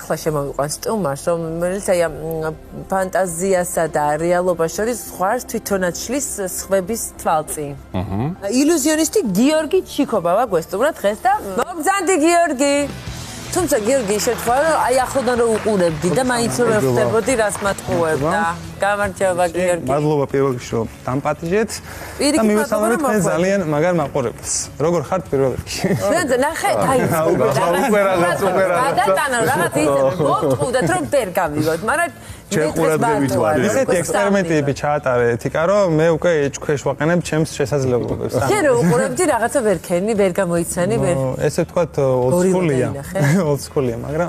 ახლა შემოვიყვანს სტუმარს, რომელიც აი ფანტაზიასა და რეალობას შორის ზღვარს თვითონაც შლის სხვების თვალწინ. ილუზიონისტი გიორგი ჩიქობავა გვესტუმრა დღეს და მოგზანდი გიორგი. თუმცა გიორგი შეთხვა აი ახლოდან რომ უყურებდი და მაინც რომ ხვდებოდი რას მათყუებდა. გამარჯობა გიორგი. მადლობა პირველ რიგში რომ დამპატიჟეთ და მივესალმებით თქვენ ძალიან მაგარ მაყურებელს. როგორ ხართ პირველ რიგში? ნახე, დაიწყო. გადატანა რაღაც ის მოვტყუდეთ რომ ვერ გავიგოთ, მაგრამ ისეთი ექსპერიმენტები ჩაატარე ეთიკა რომ მე უკვე ეჭქვეშ ვაყენებ ჩემს შესაძლებლობებს. შენ რო უყურებდი რაღაცა ვერ ქენი, ვერ გამოიცანი, ვერ ესე ვთქვათ ოლდსკულია, მაგრამ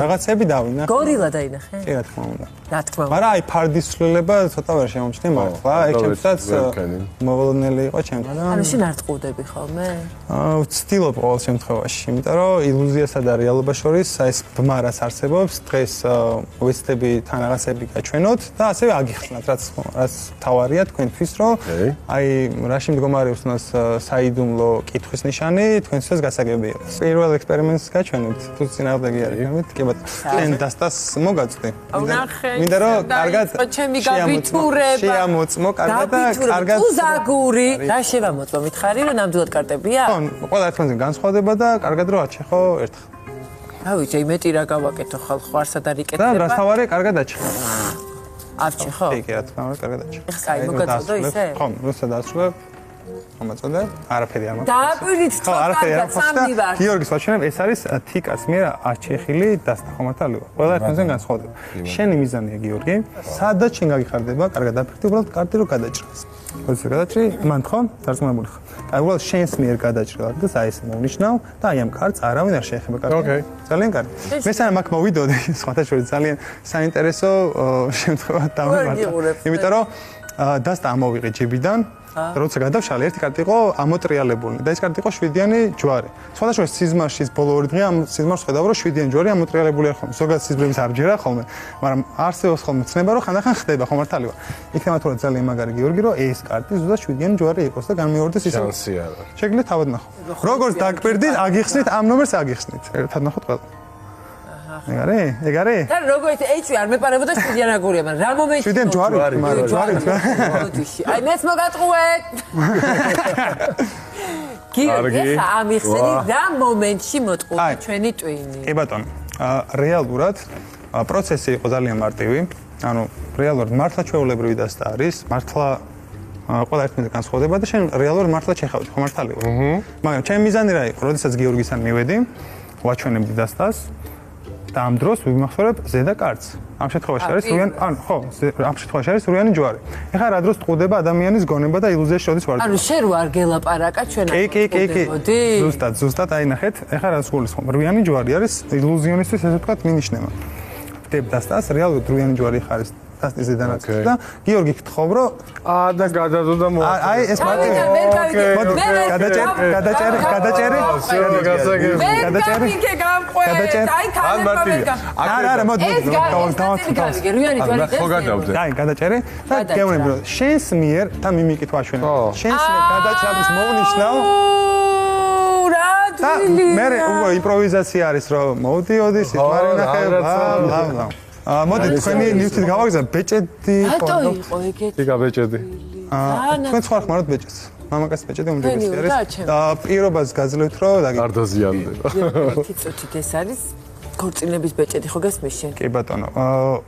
რაღაცები დავინახე. გორილა დაინახე? კი, რა თქმა უნდა. რა თქმა უნდა. მაგრამ აი ფარდის ცვლილება ცოტა ვერ შემომჩნია მართლა, ეგ ჩემსაც მოვლენილი იყო ჩემთან. ანუ შენ არ ტყუდები ხოლმე? ვცდილობ ყოველ შემთხვევაში, იმიტომ რომ ილუზიასა და რეალობას შორის ეს ბმა რაც არსებობს, დღეს ვეცდები თან რაღაცები გაჩვენოთ და ასევე აგიხსნათ, რაც თავარია თქვენთვის, რომ აი რაში მდგომარეობს თუნდაც საიდუმლო კითხვის ნიშანი თქვენთვის გასაგები იყოს. პირველ ექსპერიმენტს გაჩვენებთ, თუ წინააღმდეგი არის, კი ბატონო. შენ დასტას მოგაწვდი. მინდა რომ კარგად შეამოწმო კარგად და კარგად უზაგური. რა შევამოწმო, მითხარი რომ ნამდვილად კარტებია? ხო, ყველა ერთმანეთზე განსხვავდება და კარგად რომ აჩეხო ერთხელ. რა ვიცი, მეტი რა გავაკეთო ხალხ ხარსა და რიკეთება. და რასთავარი კარგად აჩეხო. აჩეხო? კი, რა თქმა უნდა, კარგად აჩეხო. ეხლა მოგაწოდო ისე? ხო, როცა დასრულებ მომაწოდე, არაფერი არ მაქვს. დააკვირით თქო, კარგად სამი ვარ. გიორგის ვაჩვენებ, ეს არის თიკას მიერ აჩეხილი დასტახომათალია. ყველა ერთმანეთზე განსხვავდება. შენი მიზანია გიორგი, სადაც შენ გაგიხარდება, კარგად დაფიქრდი, უბრალოდ კარტი რო გადაჭრას. როცა გადაჭრი, მან ხო, დარწმუნებული ხარ. აი, უბრალოდ შენს მიერ გადაჭრილად და აი ეს მოვნიშნავ და აი ამ კარტს არავინ არ შეეხება კარტი. ოკეი. ძალიან კარგი. მე სანამ აქ მოვიდოდი, სხვათა შორის ძალიან საინტერესო შემთხვევა დავემართა. იმიტომ რომ დასტა ამოვიღე ჯიბიდან როცა გადავშალე ერთი კარტი იყო ამოტრიალებული და ეს კარტი იყო 7-იანი ჯვარი. სხვადასხვა სიზმარში ბოლო 2 დღე ამ სიზმარს ხედავ რომ 7-იანი ჯვარი ამოტრიალებული არ ხომ. ზოგადად სიზმრების არ ჯერა ხოლმე, მაგრამ არსებობს ხოლმე ცნება რომ ხანდახან ხდება ხომ მართალია. იქნება თუ ძალიან მაგარი გიორგი რომ ეს კარტი ზუსტად 7-იანი ჯვარი იყოს და განმეორდეს ისე. შანსი არა. შეგიძლიათ თავად ნახო. როგორც დაგკვირდით, აგიხსნით ამ ნომერს აგიხსნით. ერთად ნახოთ ყველა. ეგ არის? და როგორც ეჭვი არ მეპარებოდა 7-იანი აგურია, მაგრამ რა მომენტში 7-იანი ჯვარი, მაგრამ ჯვარი. აი მეც მოგატყუეთ. გიორგი, ხა ამიხსენი რა მომენტში მოტყუდა ჩვენი ტვინი? კი ბატონო. რეალურად პროცესი იყო ძალიან მარტივი. ანუ რეალურად მართლა ჩვეულებრივი დასტა არის, მართლა ყველა ერთმანეთზე განსხვავდება და შენ რეალურად მართლა შეხავდი, ხო მართალია? მაგრამ ჩემი მიზანი რა იყო, როდესაც გიორგისთან მივედი, ვაჩვენებდი დასტას და ამ დროს ვიმახსოვრებ ზედა კარტს. ამ შემთხვევაში არის სრული, ანუ ხო, ამ შემთხვევაში არის სრული ჯვარი. ეხლა რა დროს ტყუდება ადამიანის გონება და ილუზიაში შოდის ვარჯიშობა. ანუ შენ რო არ გელაპარაკა ჩვენ არ ტყუდებოდი? ზუსტად აი ნახეთ, ეხლა რა სრულის რვიანი ჯვარი არის ილუზიონისტის ესე ვთქვათ მინიშნება. ვტებ დასტას რეალურად რვიანი ჯვარი ხარის დასტის ზედანაც და გიორგი გთხოვ რომ და გადადო და მოვა. აი ეს მარტივი. გადაჭერი. არა, მოდი. ხო გადავდე. აი, გადაჭერი და გეუბნები რომ შენს მიერ და მიმიკით ვაშვენებ. შენს მიერ გადაჭრების მოვნიშნავ. და მე იმპროვიზაცია არის რომ მოვდიოდი, სიტყვარი ვნახე, ბლა. მოდი თქვენი ნივთით გავაგზავნე ბეჭედი ხო? რატო იყო ეგეთი? ტიკა ბეჭედი. თქვენ სხვა ხმაროთ ბეჭედს. მამაკაცი ბეჭედი უმჯობესი არის. და პირობას გაძლევთ რომ არ დაზიანდება. თითოეულ ეს არის ქორწინების ბეჭედი ხო გესმის შენ? კი ბატონო.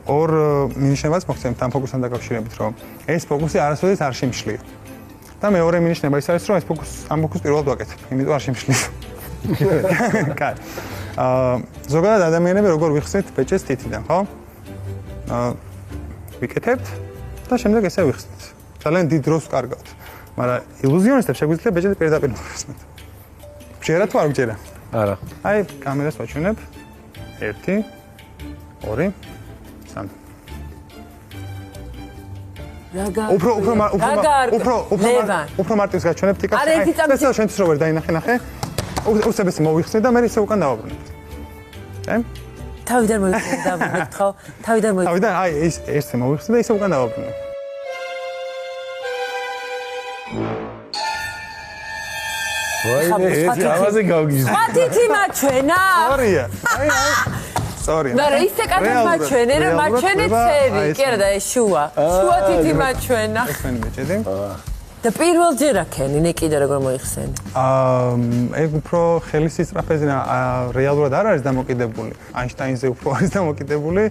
ორ მინიშნებას მოხსენებთ ამ ფოკუსთან დაკავშირებით რომ ეს ფოკუსი არასოდეს არ შემშლია. და მეორე მინიშნება ის არის რომ ეს ამ ფოკუსს პირველად ვაკეთებ. იმიტომ არ შემშლია. კაი. ზოგადად ადამიანები როგორ ვიხსნით ბეჭედს თითიდან, ხო? ვიკეთებთ და შემდეგ ესე ვიხსნით. ძალიან დიდ დროს ვკარგავთ. მაგრამ ილუზიონისტებს შეგვიძლია ბეჭედი პირდაპირ მოხსნათ. გჯერა თუ არ გჯერა? არა. აი, კამერას ვაჩვენებ. 1 2 3 უფრო მარტივს გაჩვენებ თიკას. აი, სპეციალურად შენთვის რო ვერ დაინახე, ნახე. უსებესი მოვიხსნე და მე ისე უკან დავაბრუნებ. აი? თავიდან მოვიხსნე და დავაბრუნებ, ხო? თავიდან აი, ესე მოვიხსნე და ისე უკან დავაბრუნებ. ვაიმე, ეს ამაზე გავგიზნე. მათითი მაჩვენა. ორია. აი. სწორია. მაგრამ ისე კადრ მაჩვენე, რომ მაჩვენე ცერი, კი არა და ეს შუა. შუა თითი მაჩვენა. ესენი მეჭედი. და პირველჯერ აქენი ნიკიდა როგორ მოიხსენი? ეგ უფრო ხელის სისწრაფეზე რეალურად არ არის დამოკიდებული. აინშტაინზე უფრო არის დამოკიდებული,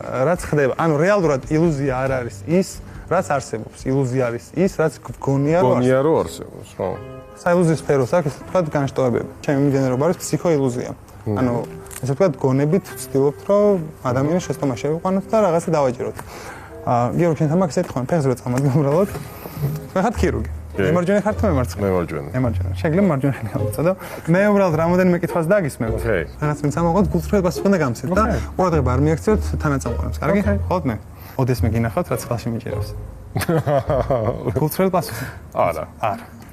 რაც ხდება. ანუ რეალურად ილუზია არ არის ის, რაც არსებობს. ილუზია არის ის, რაც გგონია რომ არსებობს, ხო? საილუზიის სფეროს აქვს თქვა განშტოებები. ჩემი მიმდინარეობა არის ფსიქოილუზია. ანუ ესე ვთქვათ, გონებით ვცდილობთ, რომ ადამიანის შეცდომა შევიყვანოთ და რაღაცა დავაჭიროთ. გიორგი, შენ თამაქს ეთქვან, ფეხს რო წამოდი უბრალოდ. მე ხარ ქირურგი. მემარჯვენე ხარ თუ მემარცხენე? მემარჯვენე. შეგიძლია მარჯვენა ხელი გავუწოდო. მე უბრალოდ რამოდენიმე კითხვას დაგისმევ. რაღაც ვინც ამოყოთ გულწრფელობას უნდა გამცეთ და ყურადღება არ მიაქციოთ თანაწამყვანებს. კარგი? ხოთ მე. ოდესმე გინახავთ, რაც ხელში მიჭირავს. გულწრფელ პასუხი? არა.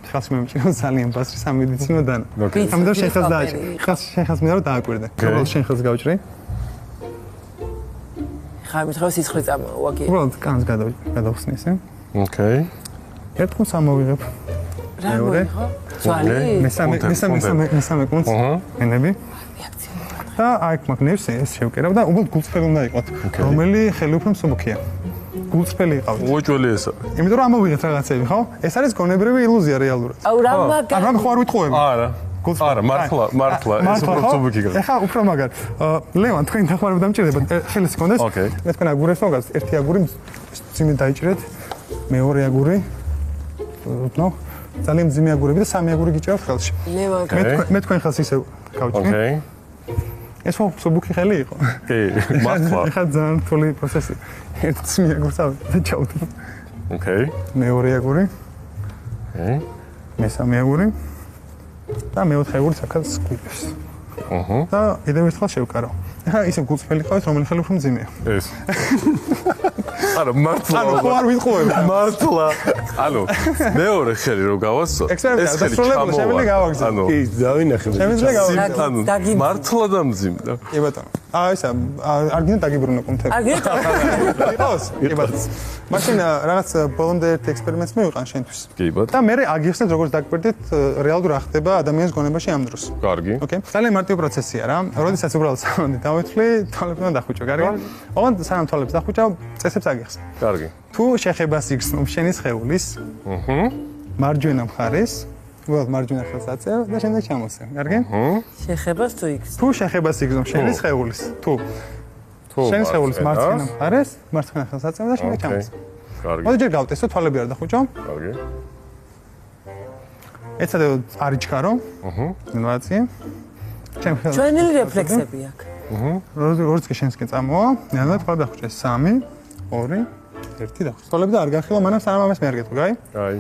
ხელში მიმჭირავს ძალიან ბასრი სამედიცინო დანა. ამიტომ შენ ხელს დააჭრი. შენ ხელს მინდა რომ დააკვირდე. უბრალოდ შენ ხელს გავჭრი. ხა მithrav სიცხლე წამოაგე. უბრალოდ კანს გადავხსნი ესე. ოკეი. ერთხელ ამოვიღებ. რა მოიღო? ძვალი? მესამე კუნც. ენები. და აი მაგნევს ეს შევკერავ და უბრალოდ გულწრფელი უნდა იყოთ. რომელი ხელი უფრო მსუბუქია? გულწრფელი იყავით. უეჭველი ეს. იმიტომ რომ ამოვიღეთ რაღაცები, ხო? ეს არის გონებრივი ილუზია რეალურად. აუ რა მაგარი. არა, ხო არ ვიტყუები. არა. არა, მართლა, ეს უფრო მსუბუქი გახდა. ეხა უფრო მაგარი. ლევან, თქვენ დახმარება დამჭირდება. ხელის გქონდეს? მე თქვენ აგურებს მოგავს, ერთი აგური ძიმე დაიჭრეთ, მეორე აგური. ნო, ძალიან ძიმე აგურები და სამი აგური გიჭირავთ ხელში. მე თქვენ ხელს ისე გავჭრი. ოკეი. ეს მსუბუქი ხელი იყო. კი, მართლა. ეხა ძალიან რთული პროცესი. ერთი ძიმე აგურს ჩავდი. ოკეი. მეორე აგური. ოკეი. მესამე აგური. და მეოთხე აგურიც აქაც გვიყვეს. და კიდევ ერთხელ შევკარავ. ეხლა ისე გულწრფელი ყავით, რომელი ხელი უფრო მძიმეა? ეს. არა, მართლა. ანუ ხო არ ვიტყუები. მართლა. ანუ მეორე ხელი რო გავასწო. ეს ხელი შემიძლია გავაგზავნო. კი, დავინახე. შემიძლია გავაგზავნო. მართლა დამძიმდა. კი ბატონო. ისა არ გინდა დაგიბრუნო კუნთები. არ გინდა? იყოს. კი ბატონო. მაშინ რაღაც ბოლომდე ერთ ექსპერიმენტს მივიყან შენთვის. კი ბატონო. და მე აგიხსნით როგორც დაგვერდით რეალურად რა ხდება ადამიანის გონებაში ამ დროს. კარგი. ოკეი. ძალიან მარტივი პროცესია რა. როდესაც უბრალოდ სამონი დავეთვლი, თვალები უნდა დახუჭო, კარგი? ოღონდ სანამ თვალებს დახუჭავ, წესებს აგიხსნი. კარგი. თუ შეხებას იგრძნობ შენის ხეულის, მარჯვენა მხარეს, უბრალოდ მარჯვენა ხელს აწევ და შემდეგ ჩამოსევ, კარგი? შეხებას თუ იგრძნო. თუ შეხებას იგრძნობ შენის ხეულის, თუ შენის ხეულის მარცხენა მხარეს, მარცხენა ხელს აწევ და შემდეგ ჩამოსევ. კარგი. მოდი ჯერ გავტესტო, თვალები არ დახუჭო. კარგი. ეცადე არ იჩქარო. ნაცი. ჩვენელი რეფლექსები აქვს. როგორც კი შენსკენ წამოვა, ნამდვილად თვალები დახუჭე 3, 2, 1 და თვალები და არ გახილო, მანამ სანამ ამას მე არ გეტყვი, გაი? აი.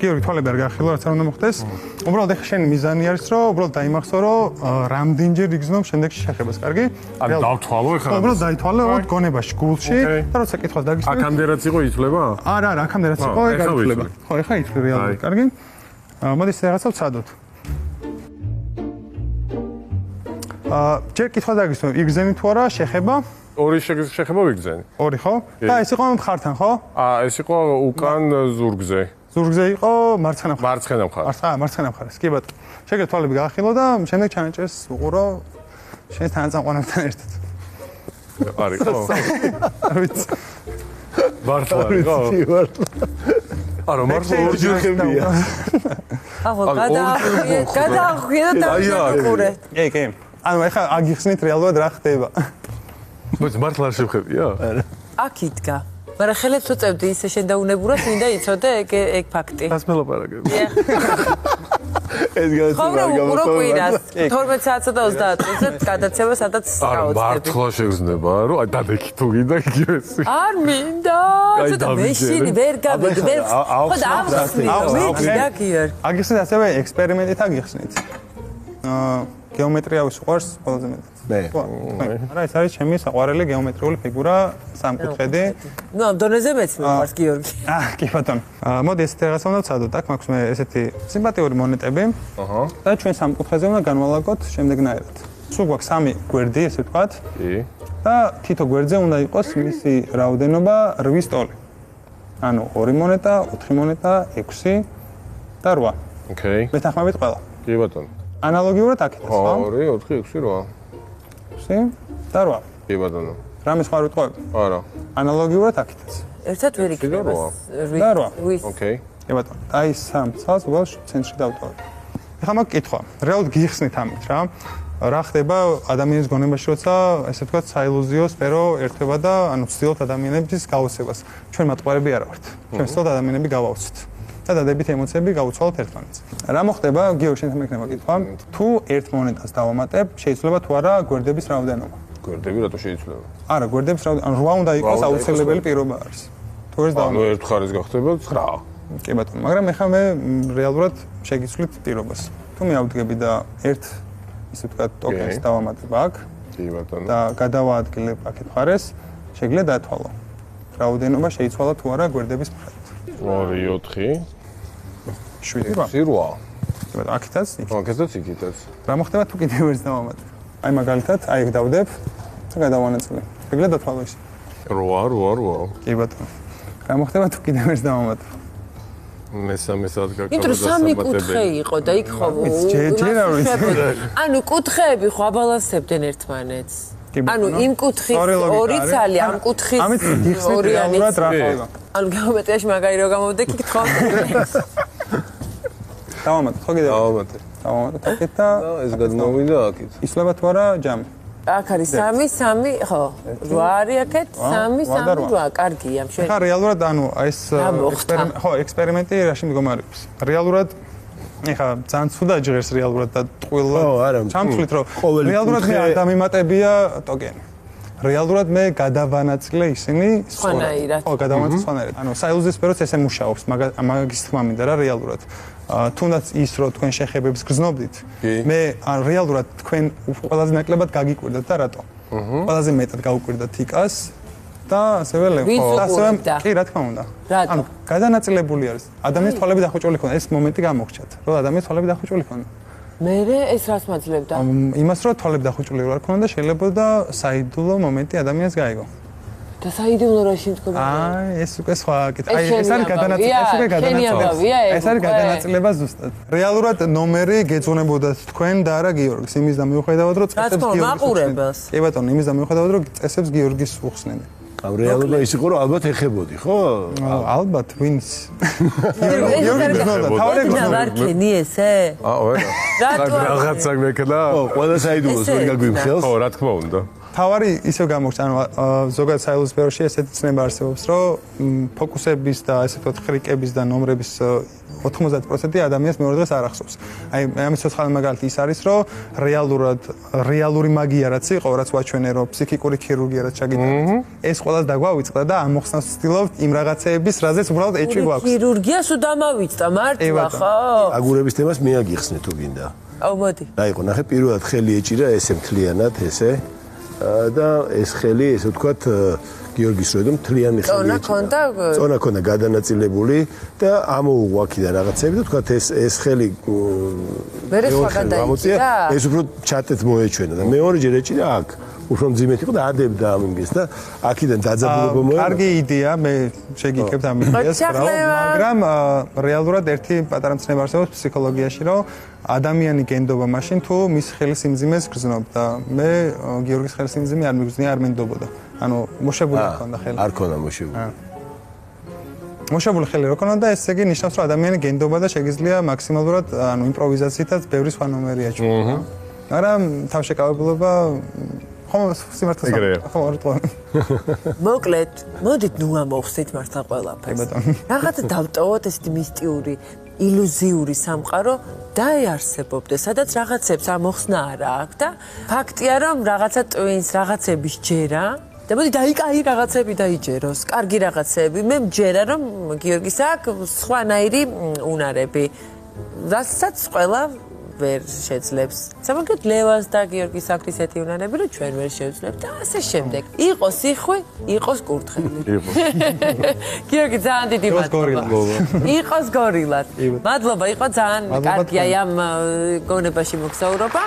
გიორგი, თვალები არ გახილო, რაც არ უნდა მოხდეს. უბრალოდ ეხა შენი მიზანი არის, რომ უბრალოდ დაიმახსო, რომ რამდენჯერ იგრძნობ შემდეგში შეხებას, კარგი? ანუ დავთვალო ეხლა. უბრალოდ დაითვალე, უბრალოდ გონებაში, გულში და როცა კითხვას დაგისმევ. აქამდე რაც იყო ითვლება? არა, აქამდე რაც იყო, ეგ არ ითვლება. ხო, ეხლა ითვლი რეალურად, კარგი? მოდი ეს რაღაცა ვცადოთ. ჯერ კითხვა დაგისმევ, იგრძენი თუ არა შეხება? ორი შეხება ვიგრძენი. ორი ხო? და ეს იყო მხართან, ხო? ეს იყო უკან ზურგზე. ზურგზე იყო მარცხენა მხარეს. მარცხენა მხარეს. მარცხენა მხარეს. კი ბატონო. შეგე თვალები გაახილო და შემდეგ ჩანაჭერს უყურო შენ თანაწამყვანებთან ერთად. არის ხო? არ ვიცი. მართლა იყო? არა, მართლა ორჯერ ხებია. ახლა გადაახვიე და დავიყურე. კი. ანუ ეხლა აგიხსნით რეალურად რა ხდება. მოიცა მართლა არ შევხებია? არა. აქ იდგა. მაგრამ ხელებს უწევდი ისე შენდაუნებურად, მინდა იცოდე ეგ ფაქტი. რას მელაპარაკები? ეს განსხვავება ხო, უყურო კვირას 12 საათსა და 30 წუთზე გადაცემა სადაც არა, მართლა შეგზნება, რომ აი დადექი თუ გინდა იგივეს. არ მინდა. ცოტა მეშინი ვერ გავიგე, ვერ ხო და ავხსნი. და გიორგი. აგიხსნით ასევე ექსპერიმენტით აგიხსნით. გეომეტრია ვისყვარს ყველაზე მეტად. მე. არა, ეს არის ჩემი საყვარელი გეომეტრიული ფიგურა, სამკუთხედი. ნუ ამ დონეზე მეც მიყვარს გიორგი. კი ბატონო. მოდი ესეთი რაღაცა უნდა ვცადოთ. აქ მაქვს მე ესეთი სიმპათიური მონეტები. და ჩვენ სამკუთხედზე უნდა განვალაგოთ შემდეგნაირად. სულ გვაქვს 3 გვერდი, ესე ვთქვათ. კი. და თითო გვერდზე უნდა იყოს მისი რაოდენობა 8 ტოლი. ანუ 2 მონეტა, 4 მონეტა, 6 და 8. ოკეი. მეთანხმებით ყველა. კი ბატონო. ანალოგიურად აქეთაც, ხო? 2, 4, 6, 8. 6 და 8. კი ბატონო. რამე სხვა ვიტყოები? არა. ანალოგიურად აქეთაც. ერთად ვერ იქნება. და 8. ოკეი. კი ბატონო. აი სამ ცალს უბრალოდ ცენტრში დავტოვებ. ეხლა მაგ კითხვა. რეალურად გიხსნით ამით რა. რა ხდება ადამიანის გონებაში, როცა ესე ვთქვათ, საილუზიო სფერო ერთვება და ანუ ვცდილობთ ადამიანების გაოცებას. ჩვენ მატყუარები არა ვართ. ჩვენ ვცდილობთ ადამიანები გავაოცოთ. და დადებით ემოციები გავუცვალოთ ერთმანეთს. რა მოხდება, გიორგი, შენთან მექნება კითხვა. თუ ერთ მონეტას დავამატებ, შეიძლება თუ არა გვერდების რაოდენობა? გვერდები რატო შეიძლება? არა, გვერდების რაოდენობა, ანუ 8 უნდა იყოს აუცილებელი პირობა არის. თუ ეს ანუ ერთ ხარეს გახდება 9. კი ბატონო, მაგრამ ეხლა მე რეალურად შეგიცვლით პირობას. თუ მე ავდგები და ერთ ისე ვთქვათ, ტოკენს დავამატებ აქ კი ბატონო. და გადავაადგილებ აქეთ მხარეს, შეგიძლია დათვალო. რაოდენობა შეიცვალა თუ არა გვერდების მიხედვით. 2, 4, 7 რა. 8. კი ბატონო, აქეთაც იქ. აკეთეთ იქითაც. რა მოხდება თუ კიდევ ერთს დავამატებ? აი მაგალითად, აი ეგ დავდებ და გადავანაწილებ. შეგიძლია დათვალო ისე. 8. კი ბატონო. რა მოხდება თუ კიდევ ერთს დავამატებ? მესამე სადგა იმიტომ რომ 3 კუთხე იყო და იქ ხო ჯერ არ ვიცი. ანუ კუთხეები ხო აბალანსებდნენ ერთმანეთს. ანუ იმ კუთხის 2 ცალი, ამ კუთხის 2 რეალურად რა ხდება? ანუ გეომეტრიაში მაგარი რო გამოვდე კი თქო. დავამატებ ხო კიდევ? დავამატე. დავამატებ აქეთ და ეს გადმოვიდა აქეთ. ისლება თუ არა ჯამი? აქ არის 3, 3, ხო. 8 არის აქეთ, 3, 3, 8. კარგია, მშვენიერი. ხა რეალურად ანუ ეს ექსპერიმენტი რაში მდგომარეობს? რეალურად ეხა ძალიან ცუდა ჟღერს რეალურად და ტყუილად ჩამთვლით რომ რეალურად მე არ დამიმატებია ტოკენი. რეალურად მე გადავანაწილე ისინი სხვანაირად. ხო, გადავანაწილე სხვანაირად. ანუ საილუზის სფეროც ესე მუშაობს, მაგის თქმა მინდა რა რეალურად. თუნდაც ის რომ თქვენ შეხებებს გრძნობდით, მე რეალურად თქვენ ყველაზე ნაკლებად გაგიკვირდათ და რატო? ყველაზე მეტად გავუკვირდათ იკას და ასევე ლევო. კი, რა თქმა უნდა. ანუ გადანაწილებული არის. ადამიანის თვალები დახუჭული ქონდა, ეს მომენტი გამოხჩათ, რომ ადამიანის თვალები დახუჭული ქონდა. მერე ეს რას მაძლევდა? იმას რომ თვალები დახუჭული არ ქონდა, შეიძლება და საიდუმლო მომენტი ადამიანს გაიგო. და საიდუმლო რა შემდგომ? ეს უკვე სხვა კითხვა. ეს არის გადანაწილება. ეს არის გადანაწილება ზუსტად. რეალურად ნომერი გეძღვნებოდათ თქვენ და არა გიორგის. იმის და მიუხედავად რომ წესებს გიორგის. კი ბატონო, იმის და მიუხედავად რომ წესებს გიორგის უხსნედი. ამ რეალობა ის იყო რომ ალბათ ეხებოდი, ხო? ალბათ, ვინც? ვარქენი ესე? რატო? რაღაცა მექნა? ხო, ყველა საიდუმლოს ვერ გაგვიმხელს. ხო, რა თქმა უნდა. თავარი ისევ გამოჩნდა, ანუ ზოგადად საილუზ სფეროში ესეთი ცნება არსებობს, რომ ფოკუსების და ესე ვთქვათ ხრიკების და ნომრების 90% ადამიანს მეორე დღეს არ ახსოვს. აი ამის ცოცხალი მაგალითი ის არის, რომ რეალური მაგია რაც იყო, რაც ვაჩვენე, რომ ფსიქიკური ქირურგია რაც ჩაგიტანეთ. ეს ყველას დაგვავიწყდა და ამ მოხსნას ვცდილობთ იმ რაღაცეების, რაზეც უბრალოდ ეჭვი გვაქვს. ქირურგიას უდამავიწყდა მართლა, ხო? აგურების თემას მე აგიხსნე თუ გინდა. აუ მოდი. აი ხო, ნახე პირველად ხელი ეჭირა ესე მთლიანად ესე და ეს ხელი ესე ვთქვათ გიორგის როდომ მთლიანი ხელი წონა ქონდა წონა ქონდა გადანაწილებული და ამოუღვა აქედან რაღაცები და ვთქვათ ეს ხელი მერე სხვა გადაიჭირა ეს უფრო ჩატეთ მოეჩვენა და მეორე ჯერ ეჭირა აქ უფრო მძიმედ იყო და ადებდა ამ იმის და აქედან დაძაბულობა მოევა კარგი იდეა მე შეგიკებთ ამ იდეას მაგრამ რეალურად ერთი პატარა მცნება არსებობს ფსიქოლოგიაში რომ ადამიანი გენდობა მაშინ თუ მის ხელის სიმძიმეს გრძნობ და მე გიორგის ხელის სიმძიმე არ მიგრძნია არ მინდობოდა ანუ მოშებული ქონდა ხელი არ ქონდა მოშებული მოშებული ხელი რო ქონდა ეს იგი ნიშნავს რომ ადამიანი გენდობა და შეგიძლია მაქსიმალურად ანუ იმპროვიზაციითაც ბევრი სხვა ნომერი აჩვენა მაგრამ თავშეკავებულობა ხომ სიმართლეს ხო არ თქო მოკლედ მოდით ნუ ამოვხსნით მართლა ყველაფერს რაღაც დავტოვოთ ესეთი მისტიური ილუზიური სამყარო დაეარსებობდეს, სადაც რაღაცებს ამოხსნა არა აქვს და ფაქტია რომ რაღაცა ტვინს, რაღაცების ჯერა და მოდი დაიკაი რაღაცები დაიჯეროს, კარგი რაღაცები. მე მჯერა რომ გიორგის აქვს სხვანაირი უნარები, რასაც ყველა ვერ შეძლებს. სამაგოდ ლევას და გიორგის აქვს ისეთი უნარები, რომ ჩვენ ვერ შევძლებთ და ასე შემდეგ. იყოს იხვი, იყოს კურთხელი. გიორგი ძალიან დიდი მადლობა. იყოს გორილად. მადლობა, იყო ძალიან კარგი ამ გონებაში მოგზაურობა.